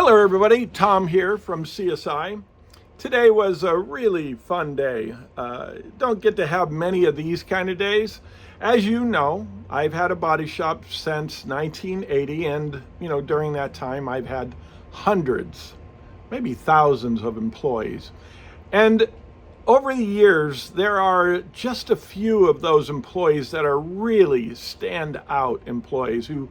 Hello everybody, Tom here from CSI. Today was a really fun day. Don't get to have many of these kind of days. As you know, I've had a body shop since 1980, and during that time I've had hundreds, maybe thousands of employees. And over the years, there are just a few of those employees that are really stand-out employees who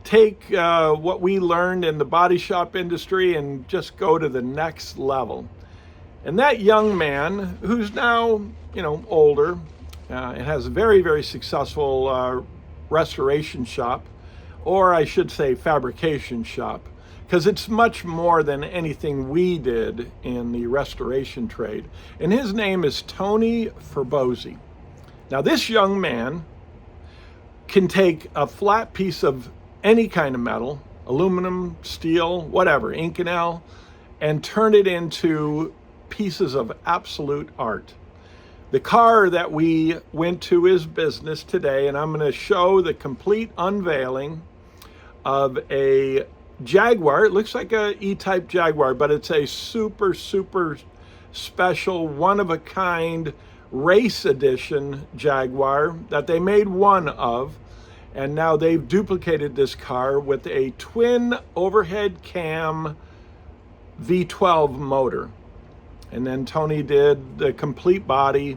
take what we learned in the body shop industry and just go to the next level. And that young man, who's now, older, and has a very, very successful restoration shop, or I should say fabrication shop, because it's much more than anything we did in the restoration trade. And his name is Tony Fabozzi. Now, this young man can take a flat piece of any kind of metal, aluminum, steel, whatever, Inconel, and turn it into pieces of absolute art. The car that we went to his business today, and I'm going to show the complete unveiling of a Jaguar. It looks like a E-Type Jaguar, but it's a super, super special, one-of-a-kind race edition Jaguar that they made one of. And now they've duplicated this car with a twin overhead cam V12 motor. And then Tony did the complete body,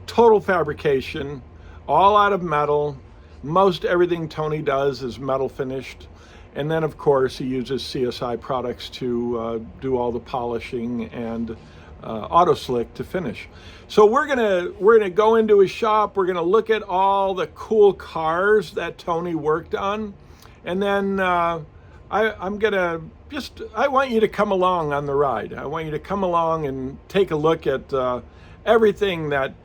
total fabrication, all out of metal. Most everything Tony does is metal finished. And then of course he uses CSI products to do all the polishing and auto slick to finish. So we're gonna go into his shop. We're gonna look at all the cool cars that Tony worked on, and then I want you to come along on the ride. I want you to come along and take a look at everything that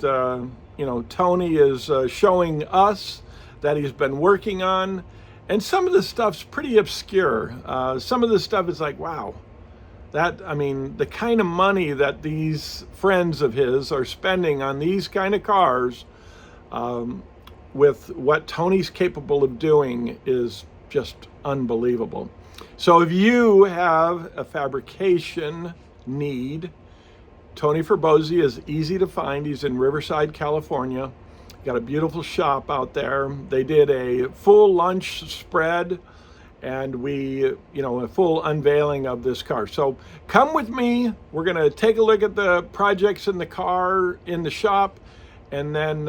Tony is showing us that he's been working on. And some of the stuff's pretty obscure. Some of the stuff is like, wow. The kind of money that these friends of his are spending on these kind of cars with what Tony's capable of doing is just unbelievable. So if you have a fabrication need, Tony Fabozzi is easy to find. He's in Riverside, California. Got a beautiful shop out there. They did a full lunch spread and a full unveiling of this car. So come with me. We're gonna take a look at the projects in the car, in the shop, and then,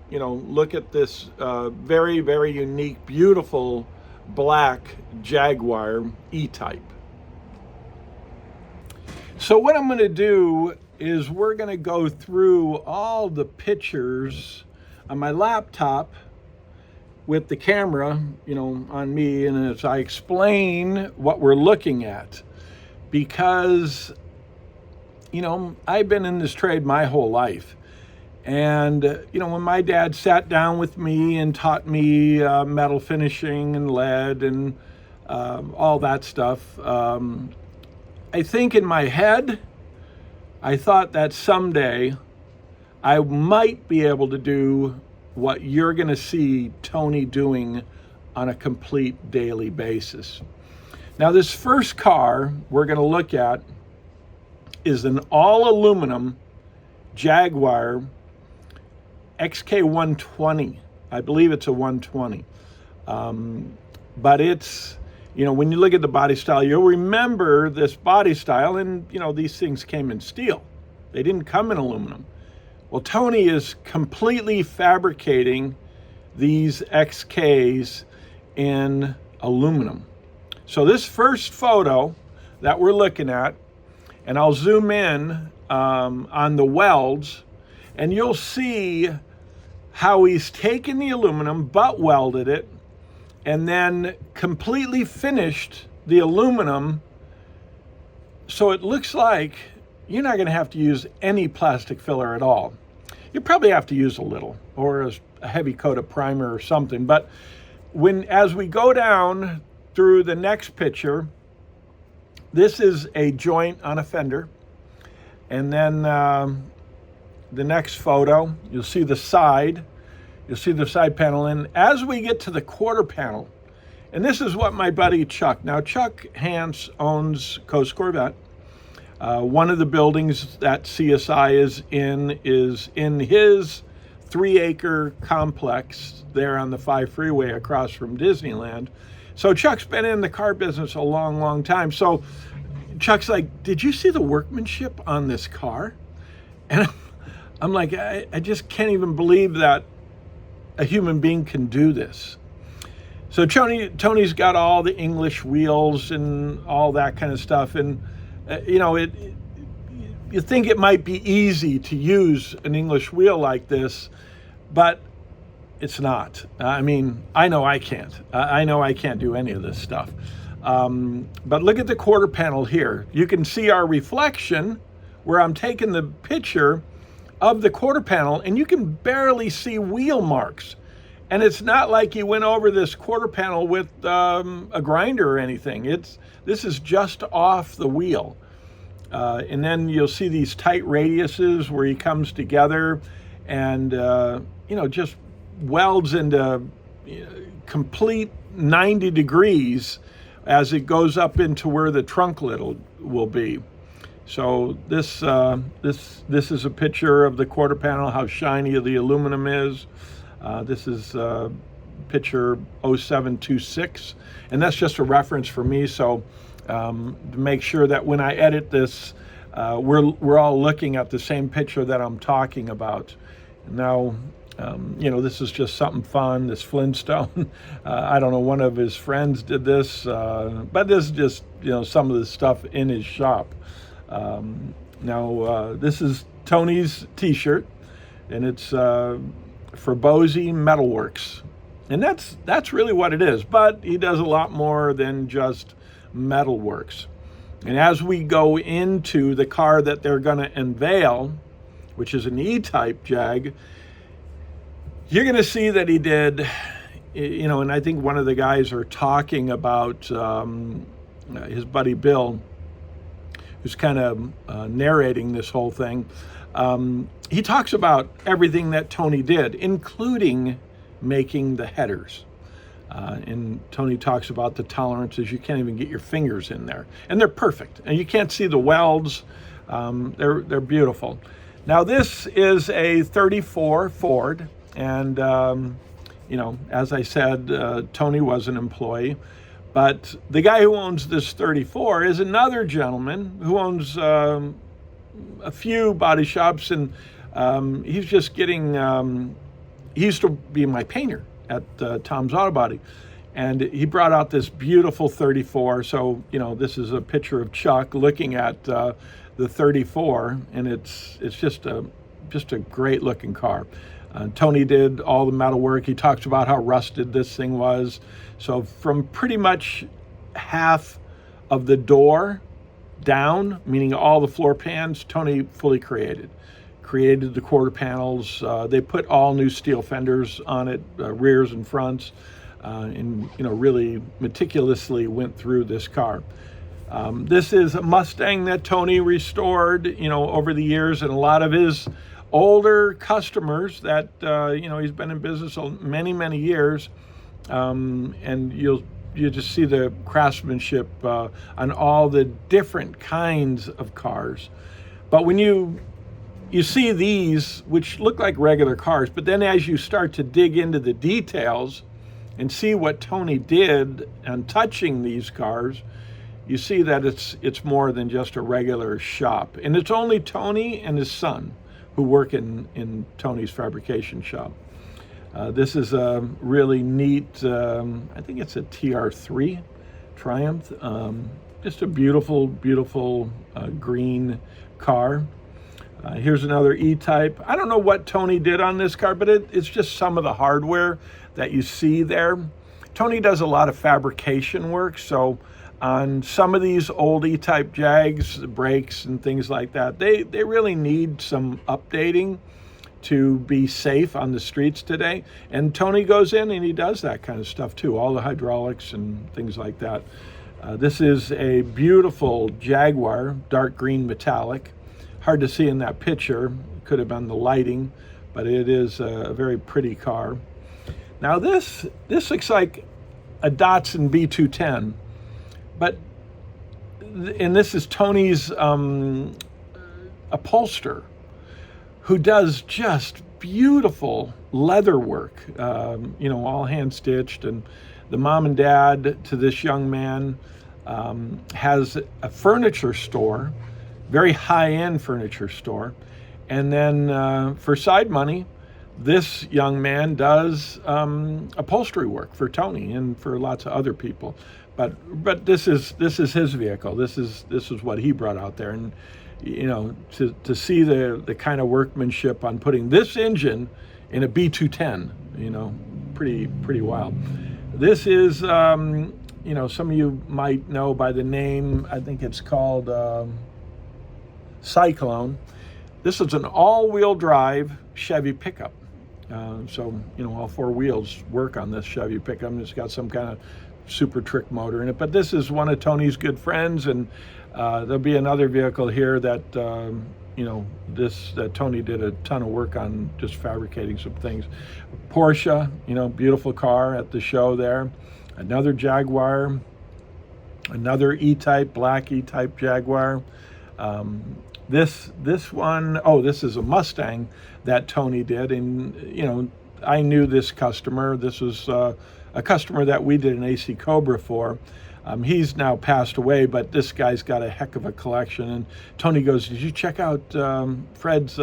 look at this very, very unique, beautiful black Jaguar E-Type. So what I'm gonna do is we're gonna go through all the pictures on my laptop with the camera, on me, and as I explain what we're looking at, because, I've been in this trade my whole life. And, when my dad sat down with me and taught me metal finishing and lead and all that stuff, I think in my head, I thought that someday I might be able to do what you're going to see Tony doing on a complete daily basis. Now, this first car we're going to look at is an all aluminum Jaguar XK120. I believe it's a 120. But it's, when you look at the body style, you'll remember this body style, and, these things came in steel. They didn't come in aluminum. Well, Tony is completely fabricating these XKs in aluminum. So this first photo that we're looking at, and I'll zoom in on the welds, and you'll see how he's taken the aluminum, butt welded it, and then completely finished the aluminum. So it looks like you're not going to have to use any plastic filler at all. You probably have to use a little, or a heavy coat of primer or something. But as we go down through the next picture, this is a joint on a fender. And then the next photo, you'll see the side panel. And as we get to the quarter panel, And this is what my buddy Chuck, now Chuck Hance owns Coast Corvette. One of the buildings that CSI is in his 3-acre complex there on the 5 freeway across from Disneyland. So Chuck's been in the car business a long, long time. So Chuck's like, did you see the workmanship on this car? And I'm like, I just can't even believe that a human being can do this. So Tony's got all the English wheels and all that kind of stuff. And, you think it might be easy to use an English wheel like this, but it's not. I know I can't. I know I can't do any of this stuff. But look at the quarter panel here. You can see our reflection where I'm taking the picture of the quarter panel, and you can barely see wheel marks. And it's not like you went over this quarter panel with a grinder or anything. This is just off the wheel. And then you'll see these tight radiuses where he comes together and, just welds into complete 90 degrees as it goes up into where the trunk lid will be. So this is a picture of the quarter panel, how shiny the aluminum is. This is picture 0726, and that's just a reference for me. So to make sure that when I edit this, we're all looking at the same picture that I'm talking about. Now, this is just something fun, this Flintstone. I don't know, one of his friends did this, but this is just, some of the stuff in his shop. This is Tony's t-shirt, and it's Fabozzi Metalworks. And that's really what it is, but he does a lot more than just metalworks. And as we go into the car that they're going to unveil, which is an E-Type Jag, you're going to see that he did, and I think one of the guys are talking about his buddy Bill, who's kind of narrating this whole thing. He talks about everything that Tony did, including making the headers. And Tony talks about the tolerances. You can't even get your fingers in there. And they're perfect. And you can't see the welds. They're beautiful. Now, this is a 34 Ford. And, as I said, Tony was an employee. But the guy who owns this 34 is another gentleman who owns a few body shops. And he's just getting, he used to be my painter at Tom's Auto Body. And he brought out this beautiful 34. So, this is a picture of Chuck looking at the 34. And it's just a great looking car. Tony did all the metal work. He talks about how rusted this thing was. So from pretty much half of the door down, meaning all the floor pans, Tony fully created the quarter panels. They put all new steel fenders on it, rears and fronts, and really meticulously went through this car. This is a Mustang that Tony restored, over the years, and a lot of his older customers that he's been in business many years, and you just see the craftsmanship on all the different kinds of cars. But when you see these, which look like regular cars, but then as you start to dig into the details and see what Tony did on touching these cars, you see that it's more than just a regular shop. And it's only Tony and his son who work in Tony's fabrication shop. This is a really neat, I think it's a TR3 Triumph. Just a beautiful green car. Here's another E-Type. I don't know what Tony did on this car, but it's just some of the hardware that you see there. Tony does a lot of fabrication work, so on some of these old E-Type Jags, the brakes and things like that, they really need some updating to be safe on the streets today. And Tony goes in and he does that kind of stuff too, all the hydraulics and things like that. This is a beautiful Jaguar, dark green metallic. Hard to see in that picture, could have been the lighting, but it is a very pretty car. Now this looks like a Datsun B210, but and this is Tony's upholster, who does just beautiful leather work, you know, all hand stitched. And the mom and dad to this young man has a furniture store, very high-end furniture store. And then for side money, this young man does upholstery work for Tony and for lots of other people. But this is his vehicle. This is what he brought out there. And you know, to see the kind of workmanship on putting this engine in a B210, you know, pretty wild. This is, you know, some of you might know by the name, I think it's called Cyclone. This is an all-wheel drive Chevy pickup. So, you know, all four wheels work on this Chevy pickup. It's got some kind of super trick motor in it. But this is one of Tony's good friends, and there'll be another vehicle here that, you know, that Tony did a ton of work on, just fabricating some things. Porsche, you know, beautiful car at the show there. Another Jaguar, another E-Type, black E-Type Jaguar. This one, oh, this is a Mustang that Tony did. And, you know, I knew this customer. This was a customer that we did an AC Cobra for. He's now passed away, but this guy's got a heck of a collection. And Tony goes, did you check out Fred's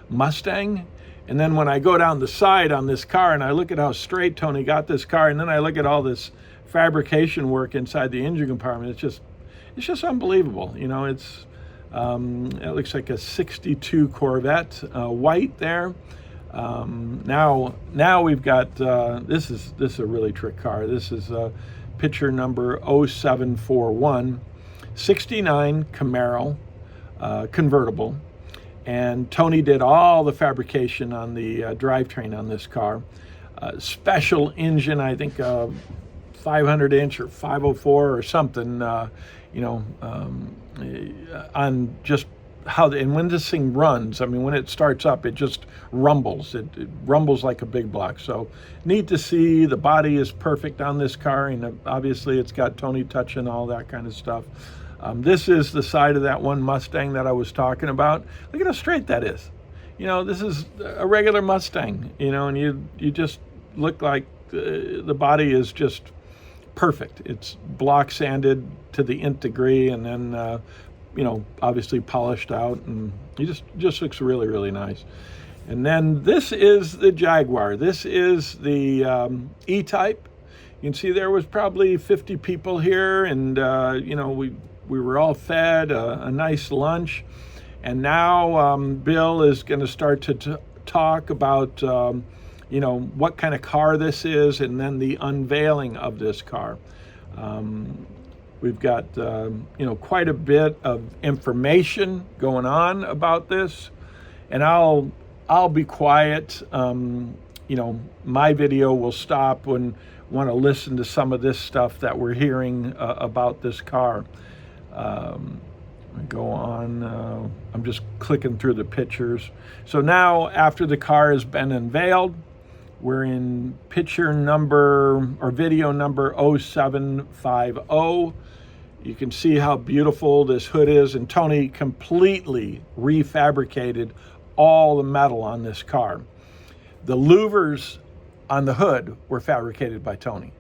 Mustang? And then when I go down the side on this car and I look at how straight Tony got this car, and then I look at all this fabrication work inside the engine compartment, it's just unbelievable. You know, it looks like a 62 Corvette, white there. Now we've got, this is a really trick car. This is picture number 0741, 69 Camaro, convertible. And Tony did all the fabrication on the drivetrain on this car. Special engine, I think 500 inch or 504 or something, you know, on just how, and when this thing runs, I mean, when it starts up, it just rumbles. It rumbles like a big block. So neat to see. The body is perfect on this car, and obviously it's got Tony touch and all that kind of stuff. This is the side of that one Mustang that I was talking about. Look at how straight that is. You know, this is a regular Mustang, you know, and you just look like the body is just perfect. It's block sanded to the nth degree, and then you know, obviously polished out, and he just looks really, really nice. And then this is the Jaguar. This is the E-Type. You can see there was probably 50 people here, and you know, we were all fed a nice lunch. And now Bill is going to start to talk about you know, what kind of car this is, and then the unveiling of this car. We've got, you know, quite a bit of information going on about this, and I'll be quiet. You know, my video will stop when want to listen to some of this stuff that we're hearing about this car. Go on. I'm just clicking through the pictures. So now, after the car has been unveiled, we're in picture number, or video number 0750. You can see how beautiful this hood is, and Tony completely refabricated all the metal on this car. The louvers on the hood were fabricated by Tony.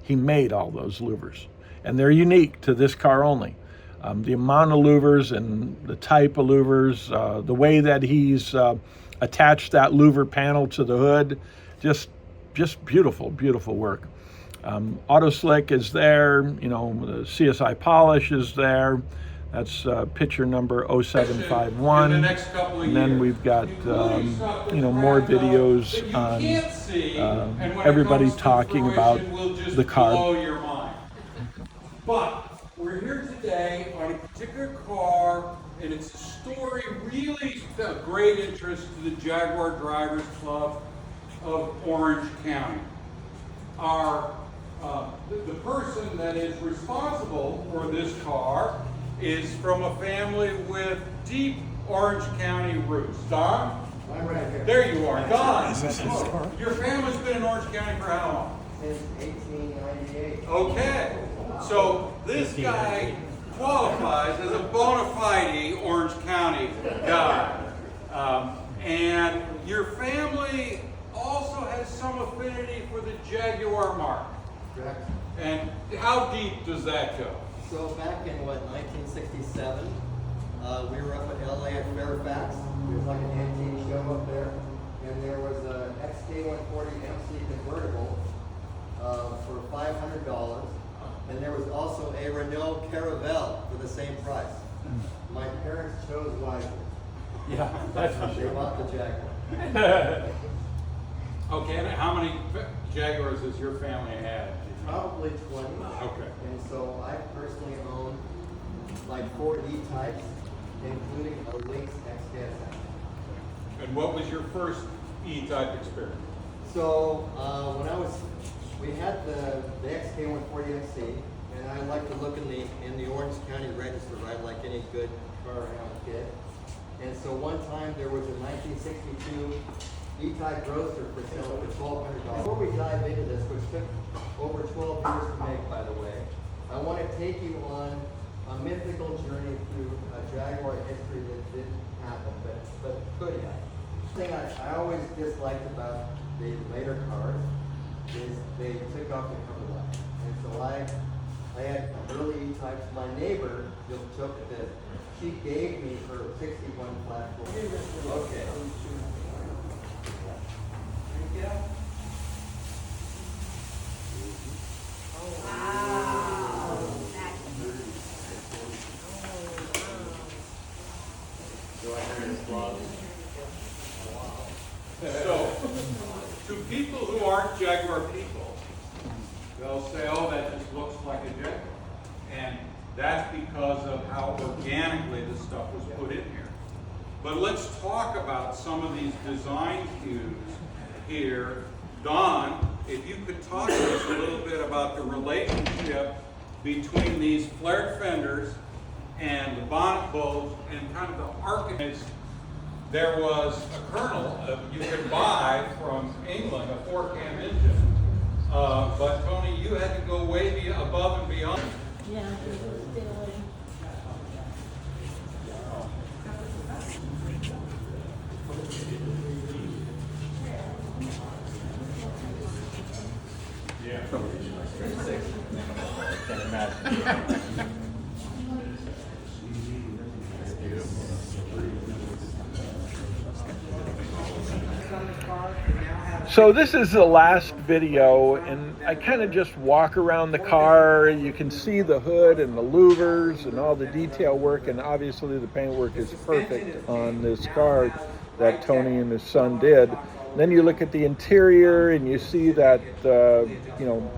He made all those louvers, and they're unique to this car only. The amount of louvers and the type of louvers, the way that he's attached that louver panel to the hood, just beautiful, beautiful work. Auto Slick is there, you know, the CSI polish is there. That's picture number 0751. And then we've got, you know, more videos on everybody talking about the car. But we're here today on a particular car, and it's a story really of great interest to the Jaguar Drivers Club of Orange County. The person that is responsible for this car is from a family with deep Orange County roots. Don? I'm right here. There you are. Don, your family's been in Orange County for how long? since 1898. Okay, so this guy qualifies as a bona fide Orange County guy. And your family also has some affinity for the Jaguar mark. Correct. And how deep does that go? So back in, 1967, we were up in LA at Fairfax. There was like an antique show up there. And there was an XK140 MC convertible for $500. And there was also a Renault Caravelle for the same price. My parents chose wisely. Yeah, that's for They bought the Jaguar. Okay, and how many Jaguars does your family have? Probably 20. Okay. And so I personally own like 4 E-Types, including a Lynx XKSX. And what was your first E-Type experience? So we had the XK140XC, and I like to look in the Orange County Register, right, like any good car hound kid. And so one time there was a 1962 E-Type Roadster for sale for $1,200. Before we dive into this, which took over 12 years to make, by the way, I want to take you on a mythical journey through a Jaguar history that didn't happen, but could have. The thing I always disliked about the later cars is they took off the cover light. And so I had early E-Types. My neighbor just took this. She gave me her 61 platform. Okay. So, to people who aren't Jaguar people, they'll say, oh, that just looks like a Jaguar. And that's because of how organically this stuff was put in here. But let's talk about some of these design cues here. Don, if you could talk to us a little bit about the relationship between these flared fenders and the bonnet bows and kind of the architecture. There was a kernel you could buy from England, a 4-cam engine. But Tony, you had to go way above and beyond. Yeah, it was still. Yeah. Can't imagine. So this is the last video, and I kind of just walk around the car. You can see the hood and the louvers and all the detail work, and obviously the paintwork is perfect on this car that Tony and his son did. Then you look at the interior and you see that you know,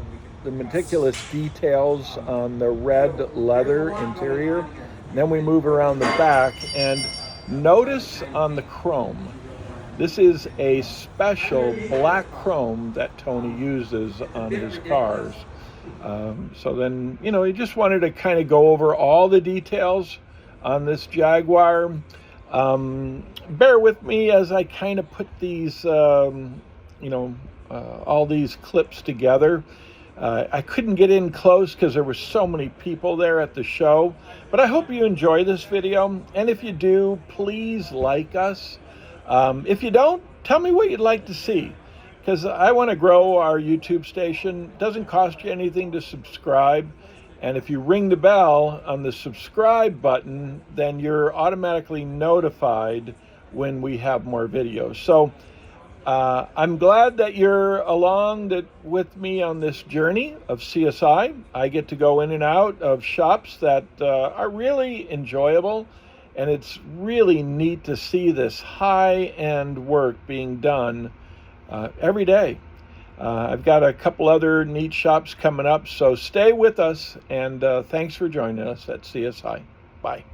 the meticulous details on the red leather interior. And then we move around the back and notice on the chrome. This is a special black chrome that Tony uses on his cars. So then, you know, he just wanted to kind of go over all the details on this Jaguar. Bear with me as I kind of put these, you know, all these clips together. I couldn't get in close because there were so many people there at the show. But I hope you enjoy this video. And if you do, please like us. If you don't, tell me what you'd like to see, because I want to grow our YouTube station. It doesn't cost you anything to subscribe. And if you ring the bell on the subscribe button, then you're automatically notified when we have more videos. So I'm glad that you're along with me on this journey of CSI. I get to go in and out of shops that are really enjoyable. And it's really neat to see this high-end work being done every day. I've got a couple other neat shops coming up, so stay with us, and thanks for joining us at CSI. Bye.